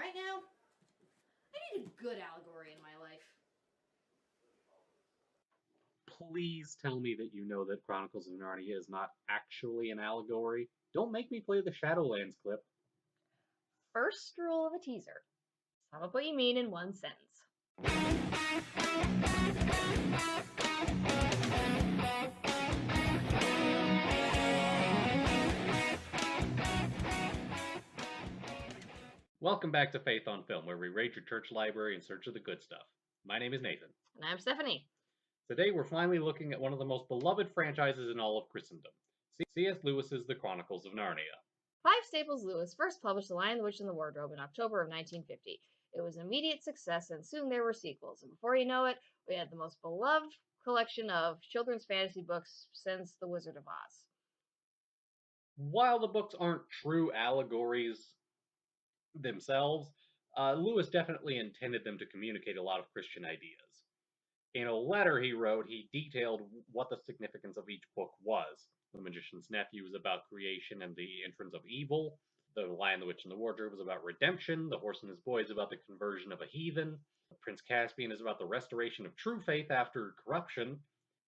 Right now, I need a good allegory in my life. Please tell me that you know that Chronicles of Narnia is not actually an allegory. Don't make me play the Shadowlands clip. First rule of a teaser. Sum up what you mean in one sentence. Welcome back to Faith on Film, where we raid your church library in search of the good stuff. My name is Nathan. And I'm Stephanie. Today we're finally looking at one of the most beloved franchises in all of Christendom, C.S. Lewis's The Chronicles of Narnia. Clive Staples Lewis first published The Lion, the Witch, and the Wardrobe in October of 1950. It was an immediate success, and soon there were sequels. And before you know it, we had the most beloved collection of children's fantasy books since The Wizard of Oz. While the books aren't true allegories themselves, Lewis definitely intended them to communicate a lot of Christian ideas. In a letter he wrote, he detailed what the significance of each book was. The Magician's Nephew was about creation and the entrance of evil. The Lion, the Witch, and the Wardrobe is about redemption. The Horse and His Boy is about the conversion of a heathen. Prince Caspian is about the restoration of true faith after corruption.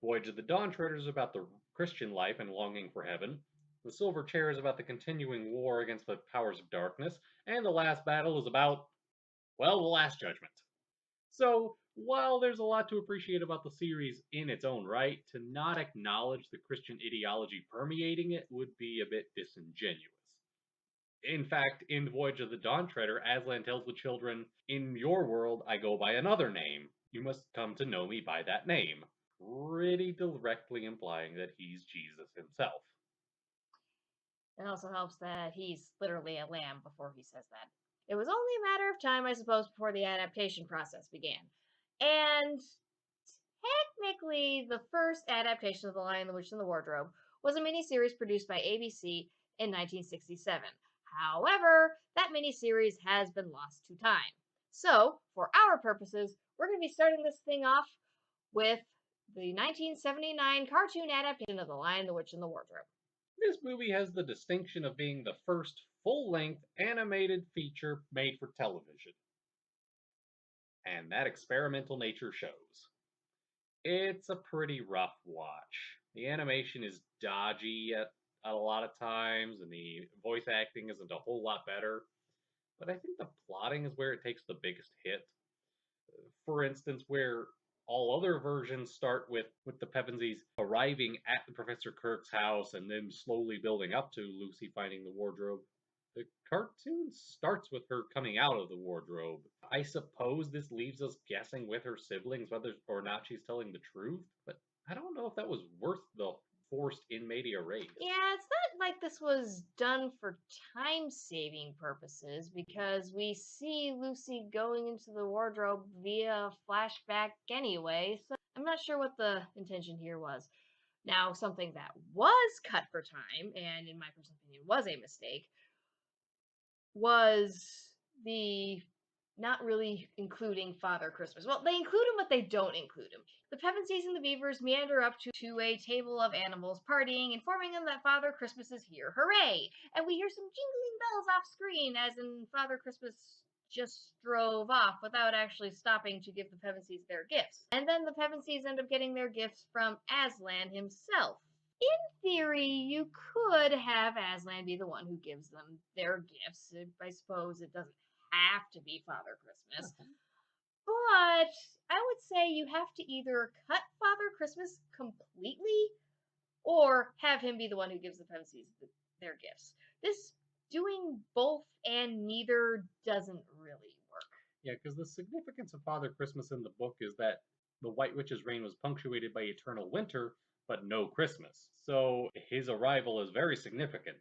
Voyage of the Dawn Treader is about the Christian life and longing for heaven. The Silver Chair is about the continuing war against the powers of darkness. And the Last Battle is about, well, the Last Judgment. So, while there's a lot to appreciate about the series in its own right, to not acknowledge the Christian ideology permeating it would be a bit disingenuous. In fact, in Voyage of the Dawn Treader, Aslan tells the children, "In your world, I go by another name. You must come to know me by that name," pretty directly implying that he's Jesus himself. It also helps that he's literally a lamb before he says that. It was only a matter of time, I suppose, before the adaptation process began. And technically, the first adaptation of The Lion, the Witch, and the Wardrobe was a miniseries produced by ABC in 1967. However, that miniseries has been lost to time. So, for our purposes, we're going to be starting this thing off with the 1979 cartoon adaptation of The Lion, the Witch, and the Wardrobe. This movie has the distinction of being the first full-length animated feature made for television. And that experimental nature shows. It's a pretty rough watch. The animation is dodgy at a lot of times, and the voice acting isn't a whole lot better. But I think the plotting is where it takes the biggest hit. For instance, where all other versions start with the Pevensies arriving at the Professor Kirk's house and then slowly building up to Lucy finding the wardrobe. The cartoon starts with her coming out of the wardrobe. I suppose this leaves us guessing with her siblings whether or not she's telling the truth, but I don't know if that was worth the forced in media res. Yeah, it's not like this was done for time-saving purposes, because we see Lucy going into the wardrobe via flashback anyway, so I'm not sure what the intention here was. Now, something that was cut for time, and in my personal opinion was a mistake, was the not really including Father Christmas. Well, they include him, but they don't include him. The Pevensies and the Beavers meander up to a table of animals partying, informing them that Father Christmas is here. Hooray! And we hear some jingling bells off screen, as in Father Christmas just drove off without actually stopping to give the Pevensies their gifts. And then the Pevensies end up getting their gifts from Aslan himself. In theory, you could have Aslan be the one who gives them their gifts. I suppose it doesn't have to be Father Christmas. But I would say you have to either cut Father Christmas completely or have him be the one who gives the Pevensies their gifts. This doing both and neither doesn't really work. Yeah, because the significance of Father Christmas in the book is that the White Witch's reign was punctuated by eternal winter, but no Christmas. So his arrival is very significant,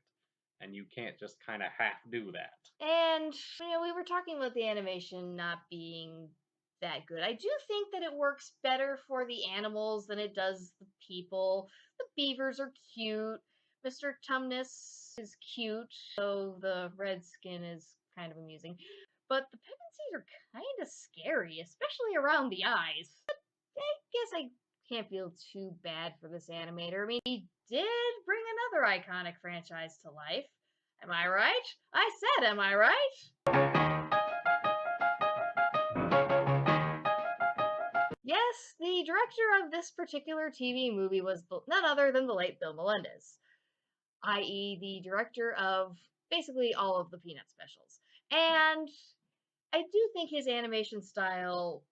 and you can't just kind of half do that. And, we were talking about the animation not being that good. I do think that it works better for the animals than it does the people. The beavers are cute. Mr. Tumnus is cute, so the red skin is kind of amusing. But the Pevensies are kind of scary, especially around the eyes. But I guess I can't feel too bad for this animator. I mean, he did bring another iconic franchise to life. Am I right? I said, am I right? the director of this particular TV movie was none other than the late Bill Melendez, i.e., the director of basically all of the Peanut specials. And I do think his animation style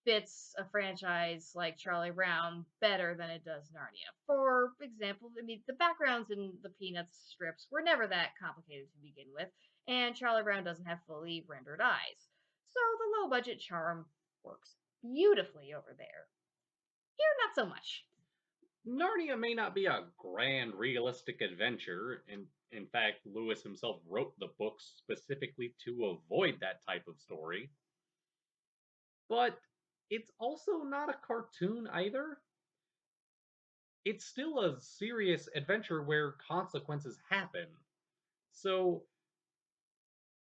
fits a franchise like Charlie Brown better than it does Narnia. For example, I mean, the backgrounds in the Peanuts strips were never that complicated to begin with, and Charlie Brown doesn't have fully rendered eyes. So the low budget charm works beautifully over there. Here, not so much. Narnia may not be a grand, realistic adventure, and in fact, Lewis himself wrote the books specifically to avoid that type of story, but it's also not a cartoon either. It's still a serious adventure where consequences happen. So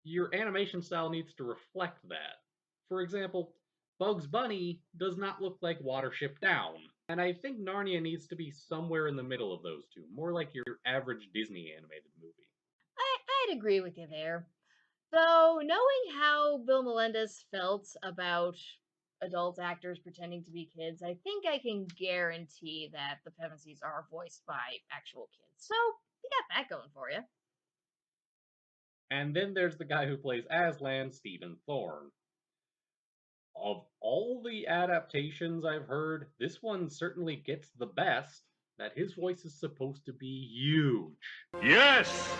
your animation style needs to reflect that. For example, Bugs Bunny does not look like Watership Down, and I think Narnia needs to be somewhere in the middle of those two, more like your average Disney animated movie. I'd agree with you there. Though, knowing how Bill Melendez felt about adult actors pretending to be kids, I think I can guarantee that the Pevensies are voiced by actual kids. So, you got that going for you. And then there's the guy who plays Aslan, Stephen Thorne. Of all the adaptations I've heard, this one certainly gets the best, that his voice is supposed to be huge. Yes,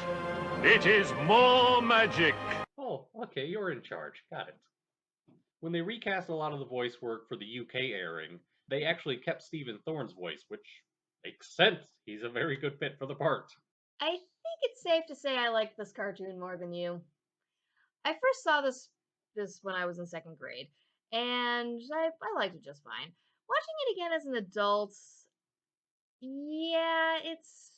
it is more magic. Oh, okay, you're in charge. Got it. When they recast a lot of the voice work for the UK airing, they actually kept Stephen Thorne's voice, which makes sense. He's a very good fit for the part. I think it's safe to say I like this cartoon more than you. I first saw this when I was in second grade, and I liked it just fine. Watching it again as an adult, yeah, it's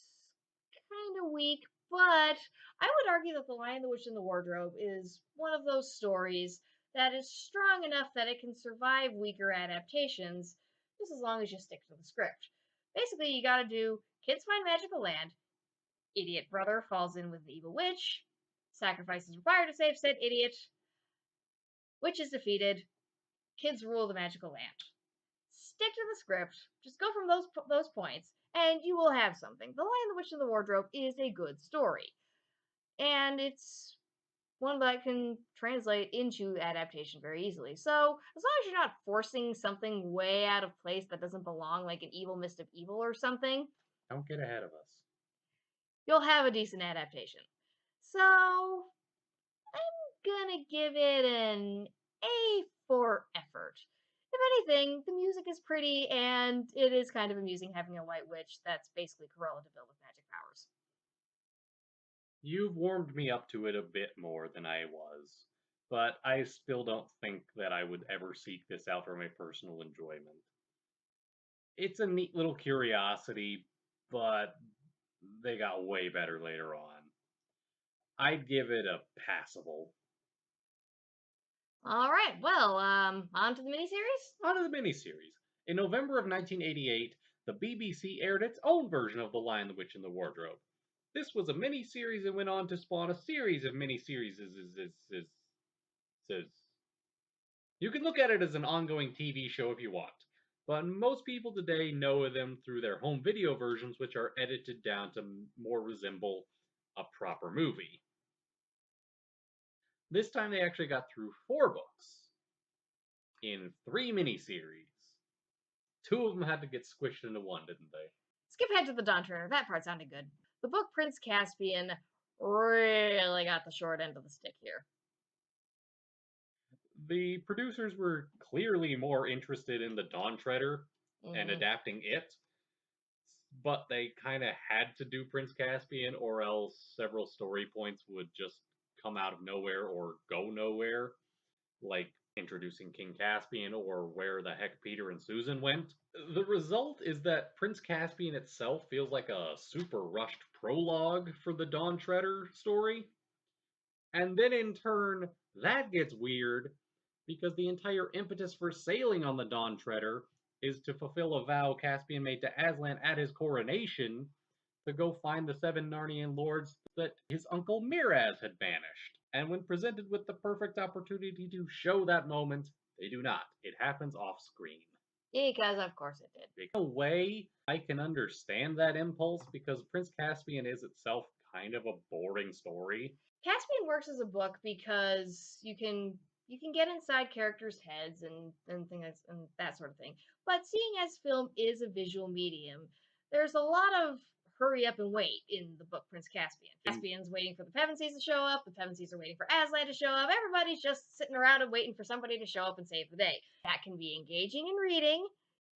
kind of weak, but I would argue that The Lion, the Witch, and the Wardrobe is one of those stories that is strong enough that it can survive weaker adaptations, just as long as you stick to the script. Basically, you gotta do kids find magical land, idiot brother falls in with an evil witch, sacrifice is required to save said idiot, witch is defeated, kids rule the magical land. Stick to the script. Just go from those points, and you will have something. The Lion, the Witch, and the Wardrobe is a good story, and it's one that can translate into adaptation very easily. So as long as you're not forcing something way out of place that doesn't belong, like an evil mist of evil or something, Don't get ahead of us. you'll have a decent adaptation. So gonna give it an A for effort. If anything, the music is pretty, and it is kind of amusing having a white witch that's basically Cruella de Vil with magic powers. You've warmed me up to it a bit more than I was, but I still don't think that I would ever seek this out for my personal enjoyment. It's a neat little curiosity, but they got way better later on. I'd give it a passable. All right, well, on to the miniseries. On to the miniseries. In November of 1988, the BBC aired its own version of The Lion, the Witch, and the Wardrobe. This was a miniseries and went on to spawn a series of miniseries. You can look at it as an ongoing TV show if you want, but most people today know them through their home video versions, which are edited down to more resemble a proper movie. This time they actually got through 4 books in 3 miniseries. 2 of them had to get squished into one, didn't they? Skip ahead to the Dawn Treader. That part sounded good. The book Prince Caspian really got the short end of the stick here. The producers were clearly more interested in the Dawn Treader and adapting it, but they kind of had to do Prince Caspian, or else several story points would just come out of nowhere or go nowhere, like introducing King Caspian or where the heck Peter and Susan went. The result is that Prince Caspian itself feels like a super rushed prologue for the Dawn Treader story. And then in turn, that gets weird because the entire impetus for sailing on the Dawn Treader is to fulfill a vow Caspian made to Aslan at his coronation to go find the 7 Narnian lords that his uncle Miraz had banished. And when presented with the perfect opportunity to show that moment, they do not. It happens off screen. Because of course it did. In a way, I can understand that impulse because Prince Caspian is itself kind of a boring story. Caspian works as a book because you can get inside characters' heads and things and that sort of thing. But seeing as film is a visual medium, there's a lot of hurry up and wait in the book Prince Caspian. Caspian's waiting for the Pevensies to show up, the Pevensies are waiting for Aslan to show up, everybody's just sitting around and waiting for somebody to show up and save the day. That can be engaging in reading,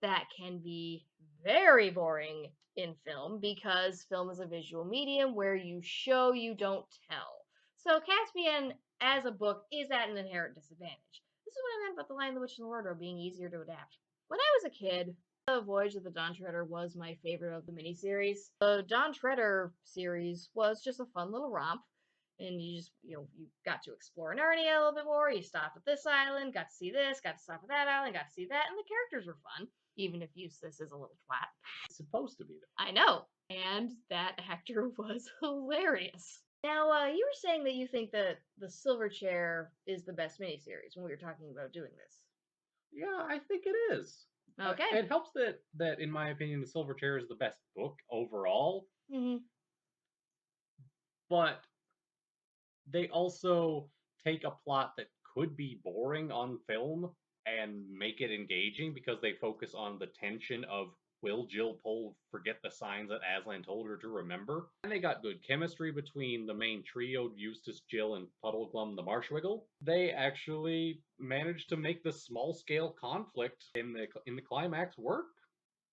that can be very boring in film because film is a visual medium where you show, you don't tell. So Caspian as a book is at an inherent disadvantage. This is what I meant about The Lion, the Witch, and the Wardrobe being easier to adapt. When I was a kid, The Voyage of the Dawn Treader was my favorite of the miniseries. The Dawn Treader series was just a fun little romp, and you just, you got to explore Narnia a little bit more. You stopped at this island, got to see this, got to stop at that island, got to see that, and the characters were fun, even if Eustace is a little twat. It's supposed to be though. I know, and that actor was hilarious. Now, you were saying that you think that the Silver Chair is the best miniseries when we were talking about doing this. Yeah, I think it is. Okay. It helps that in my opinion, The Silver Chair is the best book overall, but they also take a plot that could be boring on film and make it engaging because they focus on the tension of will Jill Pole forget the signs that Aslan told her to remember? And they got good chemistry between the main trio, Eustace, Jill, and Puddleglum the Marshwiggle. They actually managed to make the small-scale conflict in the climax work.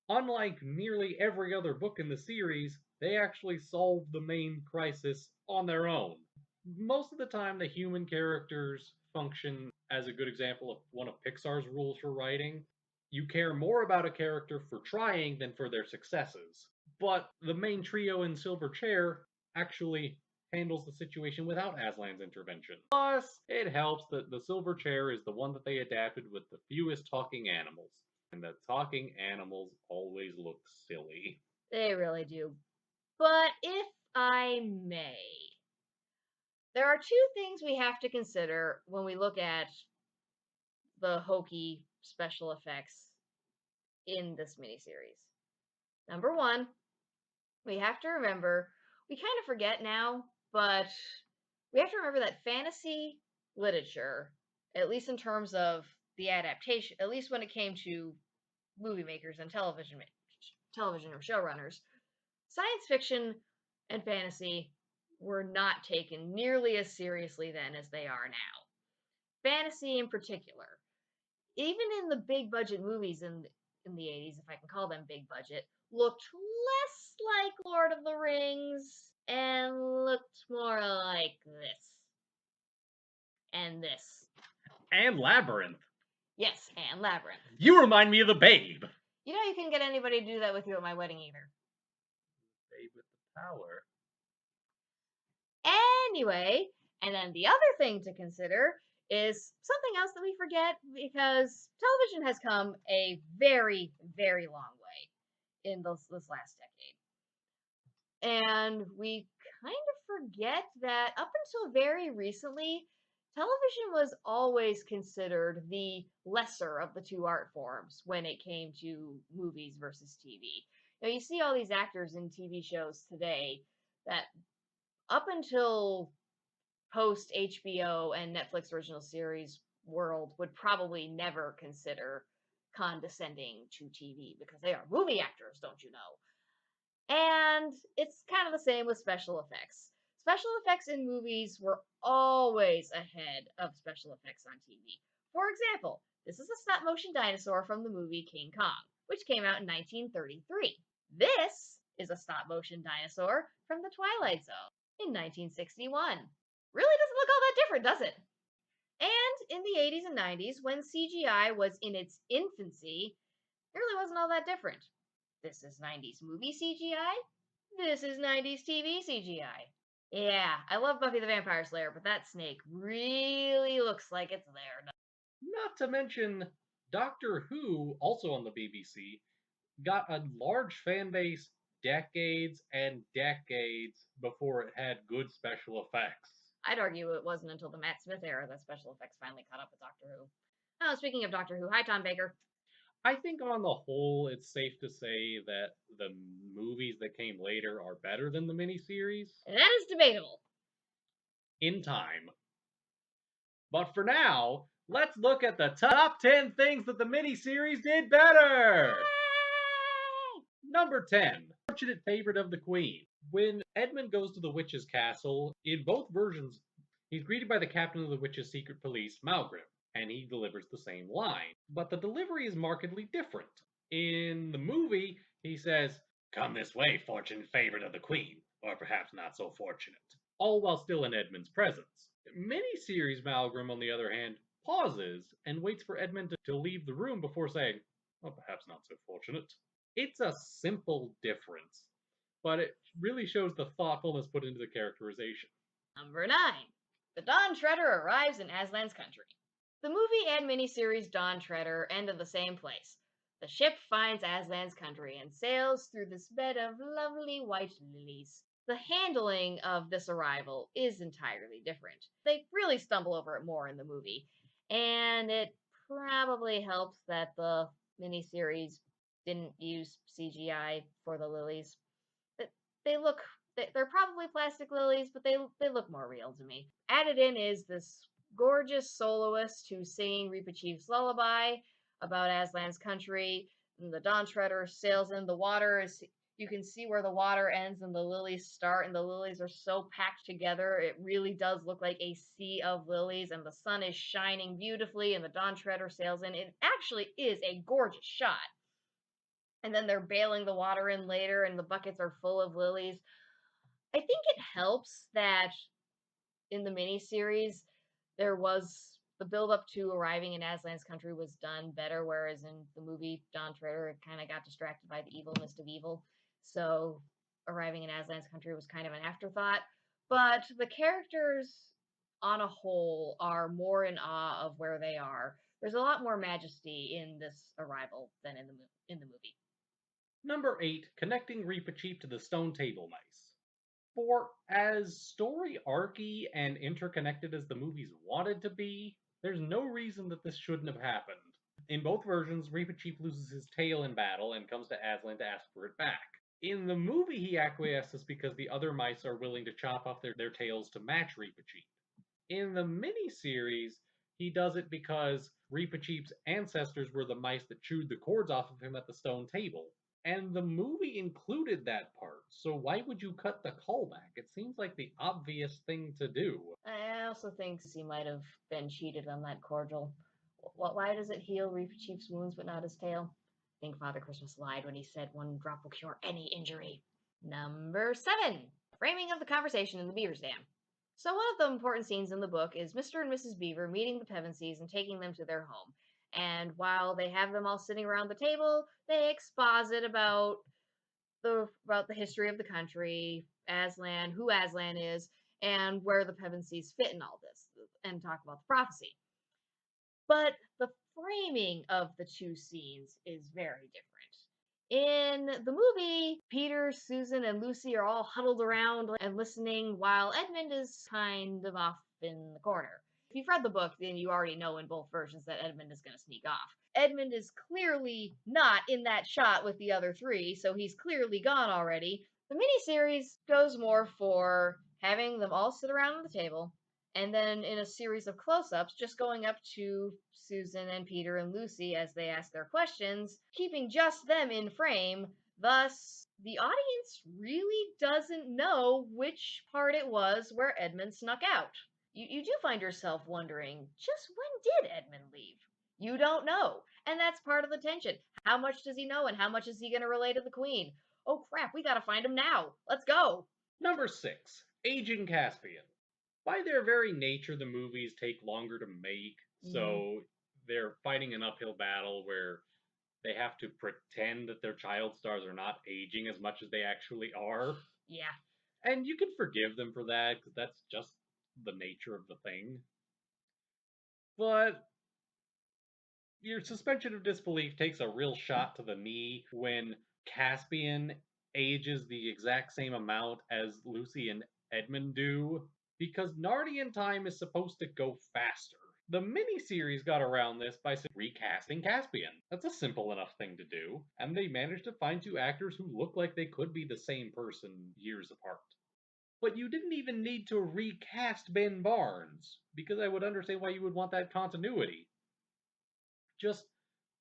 Unlike nearly every other book in the series, they actually solve the main crisis on their own. Most of the time, the human characters function as a good example of one of Pixar's rules for writing. You care more about a character for trying than for their successes. But the main trio in Silver Chair actually handles the situation without Aslan's intervention. Plus, it helps that the Silver Chair is the one that they adapted with the fewest talking animals. And the talking animals always look silly. They really do. But if I may, there are two things we have to consider when we look at the hokey special effects in this miniseries. Number one, we have to remember, we kind of forget now, but we have to remember that fantasy literature, at least in terms of the adaptation, at least when it came to movie makers and television or showrunners, science fiction and fantasy were not taken nearly as seriously then as they are now. Fantasy in particular. Even in the big budget movies in the 80s, if I can call them big budget, looked less like Lord of the Rings and looked more like this. And this. And Labyrinth. Yes, and Labyrinth. You remind me of the Babe. You know you couldn't get anybody to do that with you at my wedding either. Babe with the power. Anyway, and then the other thing to consider is something else that we forget because television has come a very, very long way in this last decade. And we kind of forget that up until very recently, television was always considered the lesser of the two art forms when it came to movies versus TV. You see all these actors in TV shows today that up until post HBO and Netflix original series world would probably never consider condescending to TV because they are movie actors, don't you know? And it's kind of the same with special effects. Special effects in movies were always ahead of special effects on TV. For example, this is a stop motion dinosaur from the movie King Kong, which came out in 1933. This is a stop motion dinosaur from The Twilight Zone in 1961. Really doesn't look all that different, does it? And in the 80s and 90s, when CGI was in its infancy, it really wasn't all that different. This is 90s movie CGI. This is 90s TV CGI. Yeah, I love Buffy the Vampire Slayer, but that snake really looks like it's there. Not to mention, Doctor Who, also on the BBC, got a large fan base decades and decades before it had good special effects. I'd argue it wasn't until the Matt Smith era that special effects finally caught up with Doctor Who. Oh, speaking of Doctor Who, hi Tom Baker. I think on the whole, it's safe to say that the movies that came later are better than the miniseries That is debatable. in time. But for now, let's look at the top 10 things that the miniseries did better! Number 10, Fortunate Favorite of the Queen. When Edmund goes to the witch's castle, in both versions, he's greeted by the captain of the witch's secret police, Malgrim, and he delivers the same line. But the delivery is markedly different. In the movie, he says, "Come this way, fortunate favorite of the Queen, or perhaps not so fortunate," all while still in Edmund's presence. Miniseries Malgrim, on the other hand, pauses and waits for Edmund to leave the room before saying, "Well, perhaps not so fortunate." It's a simple difference, but it really shows the thoughtfulness put into the characterization. Number 9. The Dawn Treader arrives in Aslan's country. The movie and miniseries Dawn Treader end in the same place. The ship finds Aslan's country and sails through this bed of lovely white lilies. The handling of this arrival is entirely different. They really stumble over it more in the movie, and it probably helps that the miniseries didn't use CGI for the lilies. They look, they're probably plastic lilies, but they look more real to me. Added in is this gorgeous soloist who's singing Reepicheep's lullaby about Aslan's country. And the Dawn Treader sails in. The water is, you can see where the water ends and the lilies start, and the lilies are so packed together. It really does look like a sea of lilies, and the sun is shining beautifully, and the Dawn Treader sails in. It actually is a gorgeous shot. And then they're bailing the water in later, and the buckets are full of lilies. I think it helps that in the miniseries, there was the build up to arriving in Aslan's country was done better, whereas in the movie Dawn Treader, it kind of got distracted by the evilness of evil. So arriving in Aslan's country was kind of an afterthought. But the characters on a whole are more in awe of where they are. There's a lot more majesty in this arrival than in the movie. Number 8, Connecting Reepicheep to the Stone Table Mice. For as story archy and interconnected as the movies wanted to be, there's no reason that this shouldn't have happened. In both versions, Reepicheep loses his tail in battle and comes to Aslan to ask for it back. In the movie, he acquiesces because the other mice are willing to chop off their tails to match Reepicheep. In the miniseries, he does it because Reepicheep's ancestors were the mice that chewed the cords off of him at the stone table. And the movie included that part, so why would you cut the callback? It seems like the obvious thing to do. I also think he might have been cheated on that cordial. Why does it heal Reepicheep's wounds but not his tail? I think Father Christmas lied when he said one drop will cure any injury. Number 7. Framing of the conversation in the beaver's dam. So one of the important scenes in the book is Mr. and Mrs. Beaver meeting the Pevensies and taking them to their home. And while they have them all sitting around the table, they exposit about the history of the country, Aslan, who Aslan is, and where the Pevensies fit in all this, and talk about the prophecy. But the framing of the two scenes is very different. In the movie, Peter, Susan, and Lucy are all huddled around and listening, while Edmund is kind of off in the corner. If you've read the book, then you already know in both versions that Edmund is going to sneak off. Edmund is clearly not in that shot with the other three, so he's clearly gone already. The miniseries goes more for having them all sit around the table, and then in a series of close-ups, just going up to Susan and Peter and Lucy as they ask their questions, keeping just them in frame. Thus, the audience really doesn't know which part it was where Edmund snuck out. You do find yourself wondering, just when did Edmund leave? You don't know, and that's part of the tension. How much does he know, and how much is he going to relay to the Queen? Oh crap, we gotta find him now. Let's go. Number 6, Aging Caspian. By their very nature, the movies take longer to make, so they're fighting an uphill battle where they have to pretend that their child stars are not aging as much as they actually are. Yeah. And you can forgive them for that, because that's just the nature of the thing. But your suspension of disbelief takes a real shot to the knee when Caspian ages the exact same amount as Lucy and Edmund do, because Narnian time is supposed to go faster. The miniseries got around this by recasting Caspian. That's a simple enough thing to do, and they managed to find two actors who look like they could be the same person years apart. But you didn't even need to recast Ben Barnes, because I would understand why you would want that continuity. Just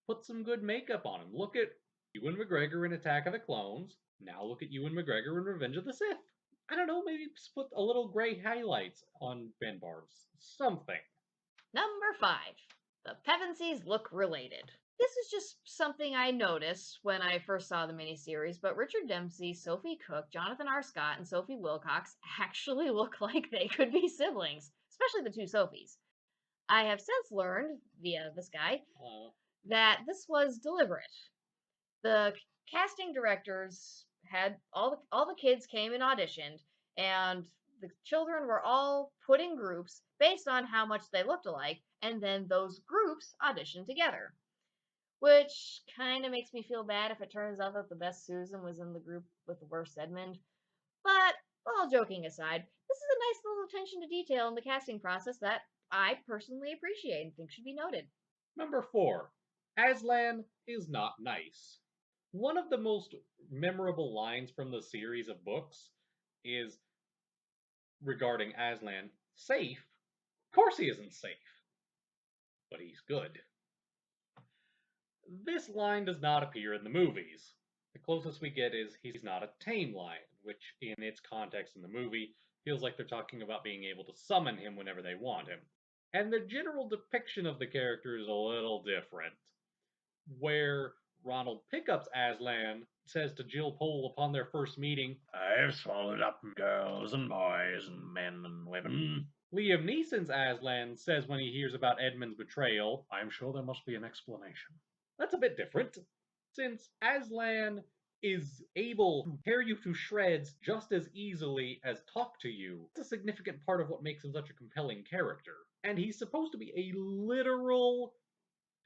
put some good makeup on him. Look at Ewan McGregor in Attack of the Clones. Now look at Ewan McGregor in Revenge of the Sith. I don't know, maybe put a little gray highlights on Ben Barnes. Something. Number 5. The Pevensies look related. This is just something I noticed when I first saw the miniseries, but Richard Dempsey, Sophie Cook, Jonathan R. Scott, and Sophie Wilcox actually look like they could be siblings, especially the two Sophies. I have since learned, via this guy, that this was deliberate. The casting directors had all the kids came and auditioned, and the children were all put in groups based on how much they looked alike, and then those groups auditioned together. Which kind of makes me feel bad if it turns out that the best Susan was in the group with the worst Edmund. But all joking aside, this is a nice little attention to detail in the casting process that I personally appreciate and think should be noted. Number 4. Aslan is not nice. One of the most memorable lines from the series of books is regarding Aslan. Safe? Of course he isn't safe. But he's good. This line does not appear in the movies. The closest we get is he's not a tame lion, which in its context in the movie feels like they're talking about being able to summon him whenever they want him. And the general depiction of the character is a little different, where Ronald Pickup's Aslan says to Jill Pole upon their first meeting, "I've swallowed up girls and boys and men and women." Liam Neeson's Aslan says when he hears about Edmund's betrayal, "I'm sure there must be an explanation." That's a bit different, since Aslan is able to tear you to shreds just as easily as talk to you. It's a significant part of what makes him such a compelling character. And he's supposed to be a literal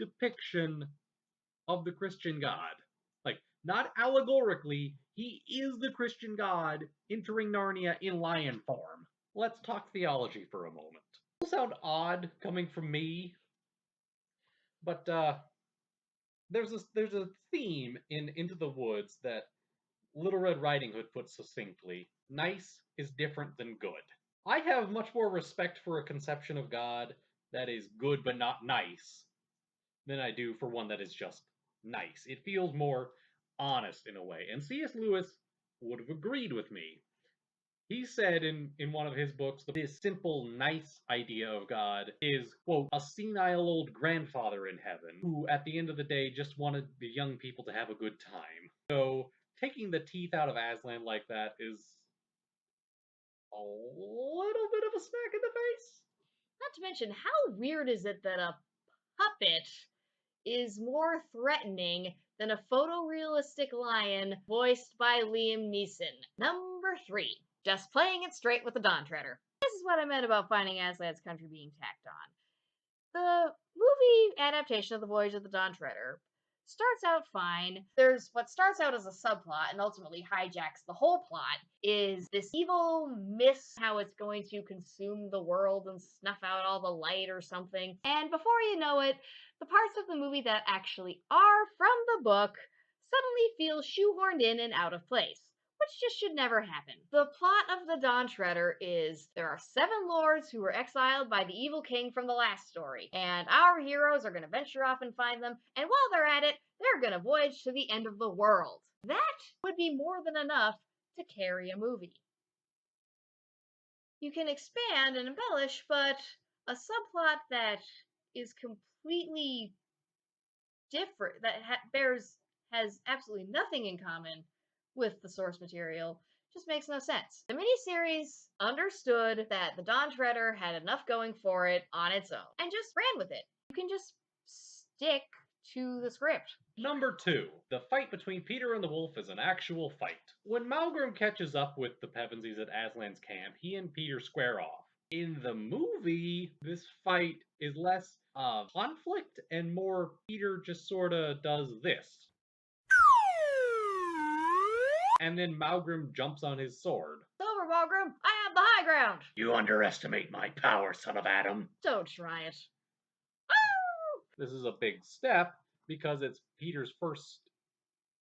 depiction of the Christian God. Like, not allegorically, he is the Christian God entering Narnia in lion form. Let's talk theology for a moment. It'll sound odd coming from me, but there's a theme in Into the Woods that Little Red Riding Hood puts succinctly. Nice is different than good. I have much more respect for a conception of God that is good but not nice than I do for one that is just nice. It feels more honest in a way. And C.S. Lewis would have agreed with me. He said in one of his books, this simple, nice idea of God is, quote, a senile old grandfather in heaven who, at the end of the day, just wanted the young people to have a good time. So, taking the teeth out of Aslan like that is a little bit of a smack in the face. Not to mention, how weird is it that a puppet is more threatening than a photorealistic lion voiced by Liam Neeson? Number 3. Just playing it straight with the Dawn Treader. This is what I meant about Finding Aslan's Country being tacked on. The movie adaptation of The Voyage of the Dawn Treader starts out fine. There's what starts out as a subplot and ultimately hijacks the whole plot is this evil mist, how it's going to consume the world and snuff out all the light or something. And before you know it, the parts of the movie that actually are from the book suddenly feel shoehorned in and out of place, which just should never happen. The plot of the Dawn Treader is there are 7 lords who were exiled by the evil king from the last story, and our heroes are going to venture off and find them, and while they're at it, they're going to voyage to the end of the world. That would be more than enough to carry a movie. You can expand and embellish, but a subplot that is completely different, that has absolutely nothing in common with the source material, just makes no sense. The miniseries understood that the Dawn Treader had enough going for it on its own and just ran with it. You can just stick to the script. Number 2. The fight between Peter and the wolf is an actual fight. When Malgrim catches up with the Pevensies at Aslan's camp, he and Peter square off. In the movie, this fight is less conflict and more Peter just sorta does this. And then Malgrim jumps on his sword. It's over, Malgrim. I have the high ground. You underestimate my power, son of Adam. Don't try it. This is a big step because it's Peter's first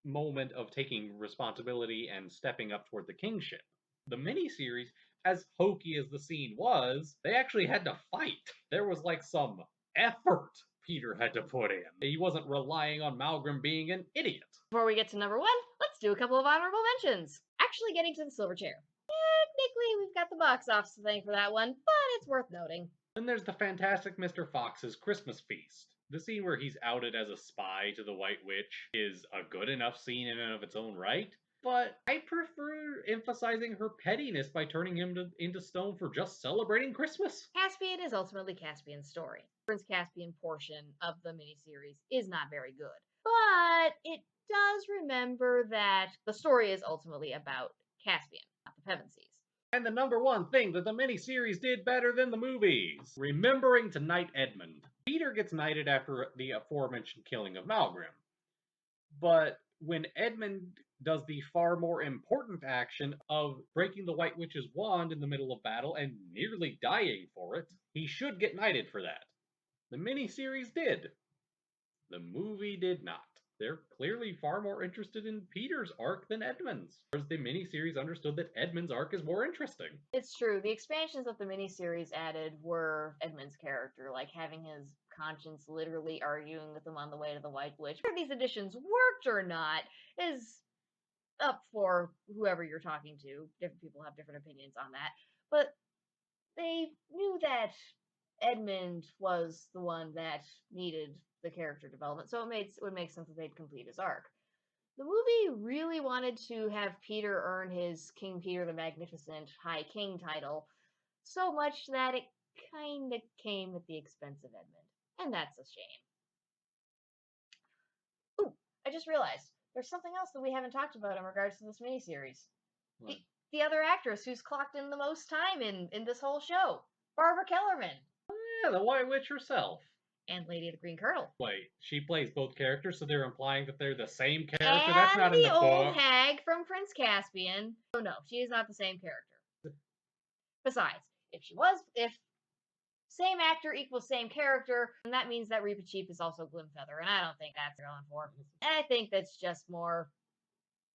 moment of taking responsibility and stepping up toward the kingship. The miniseries, as hokey as the scene was, they actually had to fight. There was like some effort Peter had to put in. He wasn't relying on Malgrim being an idiot. Before we get to number 1, let's do a couple of honorable mentions. Actually getting to the silver chair. Technically, we've got the box office to thank for that one, but it's worth noting. Then there's the fantastic Mr. Fox's Christmas feast. The scene where he's outed as a spy to the White Witch is a good enough scene in and of its own right, but I prefer emphasizing her pettiness by turning him into stone for just celebrating Christmas. Caspian is ultimately Caspian's story. Prince Caspian portion of the miniseries is not very good, but it does remember that the story is ultimately about Caspian, not the Pevensies. And the number one thing that the miniseries did better than the movies, remembering to knight Edmund. Peter gets knighted after the aforementioned killing of Malgrim. But when Edmund does the far more important action of breaking the White Witch's wand in the middle of battle and nearly dying for it, he should get knighted for that. The miniseries did. The movie did not. They're clearly far more interested in Peter's arc than Edmund's, whereas the miniseries understood that Edmund's arc is more interesting. It's true. The expansions that the miniseries added were Edmund's character, like having his conscience literally arguing with him on the way to the White Witch. Whether these additions worked or not is up for whoever you're talking to. Different people have different opinions on that. But they knew that Edmund was the one that needed the character development, so it would make sense that they'd complete his arc. The movie really wanted to have Peter earn his King Peter the Magnificent High King title, so much that it kinda came at the expense of Edmund. And that's a shame. Ooh, I just realized there's something else that we haven't talked about in regards to this miniseries. The other actress who's clocked in the most time in this whole show, Barbara Kellerman. Yeah, the White Witch herself. And Lady of the Green Kirtle. Wait, she plays both characters, so they're implying that they're the same character? And that's not in the old book. hag from Prince Caspian. Oh no, she is not the same character. Besides, if same actor equals same character, then that means that Reaper Chief is also Glimfeather, and I don't think that's going for. And I think that's just more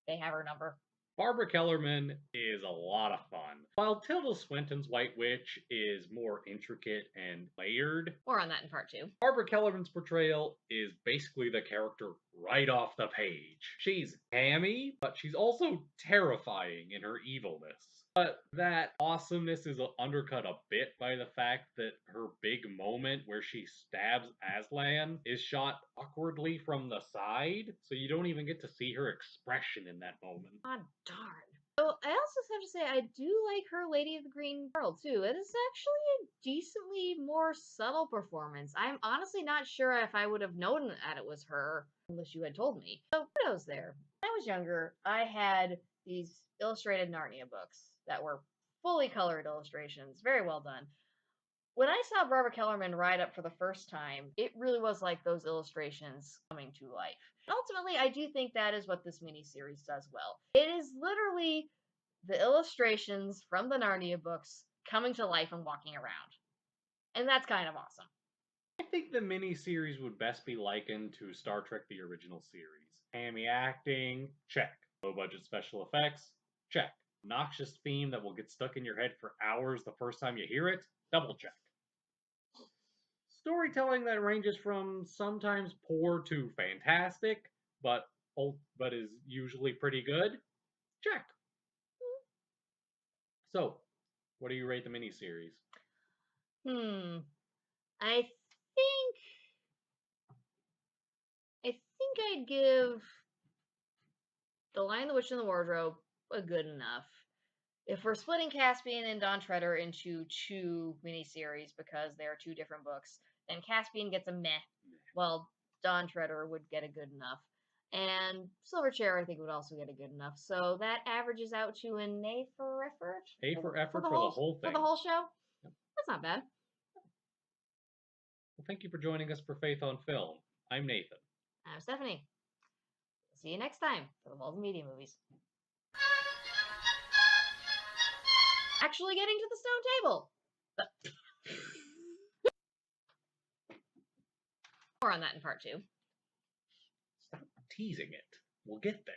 they have her number. Barbara Kellerman is a lot of fun. While Tilda Swinton's White Witch is more intricate and layered, More on that in part 2. Barbara Kellerman's portrayal is basically the character right off the page. She's hammy, but she's also terrifying in her evilness. But that awesomeness is undercut a bit by the fact that her big moment where she stabs Aslan is shot awkwardly from the side, so you don't even get to see her expression in that moment. God darn. So I also have to say I do like her Lady of the Green Pearl too. It is actually a decently more subtle performance. I'm honestly not sure if I would have known that it was her unless you had told me. So kudos there. When I was younger, I had these illustrated Narnia books that were fully colored illustrations, very well done. When I saw Barbara Kellerman ride up for the first time, it really was like those illustrations coming to life. Ultimately, I do think that is what this miniseries does well. It is literally the illustrations from the Narnia books coming to life and walking around. And that's kind of awesome. I think the miniseries would best be likened to Star Trek the original series. Hammy acting, check. Low budget special effects, check. Noxious theme that will get stuck in your head for hours the first time you hear it, double check. Storytelling that ranges from sometimes poor to fantastic, but is usually pretty good, check. So, what do you rate the miniseries? I think I'd give The Lion, the Witch, and the Wardrobe a good enough. If we're splitting Caspian and Dawn Treader into 2 miniseries because they are 2 different books, then Caspian gets a meh, while Dawn Treader would get a good enough. And Silver Chair, I think, would also get a good enough. So that averages out to an A for effort. A for effort for the whole thing. For the whole show? Yep. That's not bad. Well, thank you for joining us for Faith on Film. I'm Nathan. I'm Stephanie. See you next time for the Walden Media Movies. Actually getting to the stone table. More on that in part 2. Stop teasing it. We'll get there.